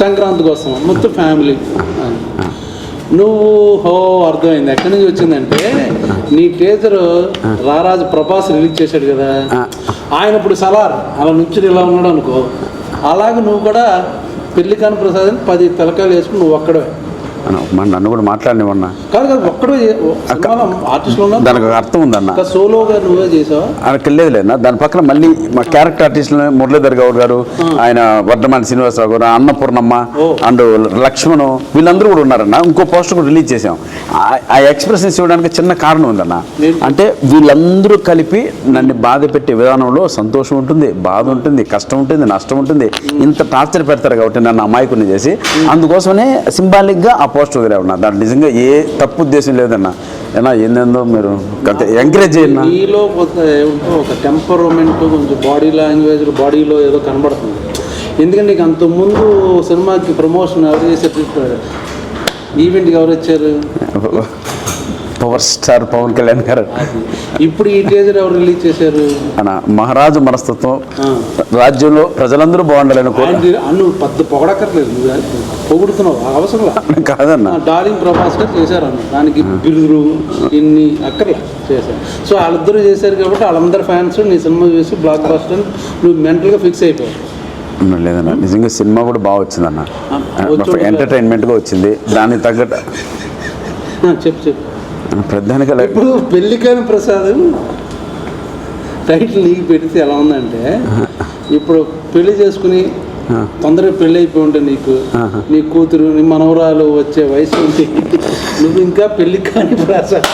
సంక్రాంతికి వస్తున్నాం మొత్తం ఫ్యామిలీ. నువ్వు అర్థమైంది ఎక్కడి నుంచి వచ్చిందంటే నీ టీజర్ రారాజు ప్రభాస్ రిలీజ్ చేశాడు కదా, ఆయన ఇప్పుడు సలార్ అలా నుంచి ఇలా ఉన్నాడు అనుకో, అలాగే నువ్వు కూడా పెళ్లికాని ప్రసాద్ 10 తలకాయలు వేసుకుని నువ్వు ఒక్కడే. నన్ను కూడా మాట్లాడినవన్నా కాదు కాదు ఒక్కడే ఆర్టిస్టులు ఉన్నా దానికి అర్థం ఉందన్న. సోలోగా నువ్వే చేసావా? లేదు లేదన్నా, దాని పక్కన మళ్ళీ మా క్యారెక్టర్ ఆర్టిస్టులు మురళీధర్ గౌడ్ గారు, ఆయన వర్ధమాన శ్రీనివాసరావు గారు, అన్నపూర్ణమ్మ అండ్ లక్ష్మణ్ వీళ్ళందరూ కూడా ఉన్నారన్న. ఇంకో పోస్టర్ కూడా రిలీజ్ చేసాం. ఆ ఎక్స్ప్రెషన్స్ ఇవ్వడానికి చిన్న కారణం ఉందన్న. అంటే వీళ్ళందరూ కలిపి నన్ను బాధ పెట్టే విధానంలో సంతోషం ఉంటుంది, బాధ ఉంటుంది, కష్టం ఉంటుంది, నష్టం ఉంటుంది. ఇంత టార్చర్ పెడతారు కాబట్టి నన్ను అమాయకుని చేసి, అందుకోసమే సింబాలిక్గా ఆ పోస్టర్ వదిలే ఉన్నా. దాంట్లో నిజంగా ఏ తప్పు ఉద్దేశం లేదన్నా. ఏనా ఏందేందో మీరు ఎంకరేజ్ చేయండి. నీలో ఒక టెంపరమెంట్, కొంచెం బాడీ లాంగ్వేజ్, బాడీలో ఏదో కనబడుతుంది. ఎందుకంటే నీకు అంతకుముందు సినిమాకి ప్రమోషన్ ఎవరు చేసేటట్టు, ఈవెంట్కి ఎవరు వచ్చారు? పవర్ స్టార్ పవన్ కళ్యాణ్ గారు. ఇప్పుడు ఈ టీజర్ ఎవరు రిలీజ్ చేశారు? మహారాజు మనస్తత్వం, రాజ్యంలో ప్రజలందరూ బాగుండాలని నువ్వు పెద్ద పొగడక్కర్లేదు, పొగుడుతున్నావు అవసరం కాదన్న. డార్లింగ్ ప్రభాస్ గారు చేశారు అన్న, దానికి బిరుదులు ఇన్ని అక్కర్లే చేశారు. సో వాళ్ళిద్దరూ చేశారు కాబట్టి వాళ్ళందరూ ఫ్యాన్స్ నీ సినిమా చూసి బ్లాక్ బస్టర్ నువ్వు మెంటల్గా ఫిక్స్ అయిపోయావు. లేదన్న, నిజంగా సినిమా కూడా బాగా వచ్చిందన్న, ఎంటర్టైన్మెంట్గా వచ్చింది. దానికి తగ్గట్టు చెప్పు ప్రధానిక ఇప్పుడు పెళ్లికాని ప్రసాద్ టైటిల్ నీకు పెడితే ఎలా ఉందంటే, ఇప్పుడు పెళ్లి చేసుకుని తొందరగా పెళ్ళి అయిపోయి ఉంటే నీ కూతురు నీ మనవరాలు వచ్చే వయసు ఉంటే నువ్వు ఇంకా పెళ్లి కాని ప్రసాద్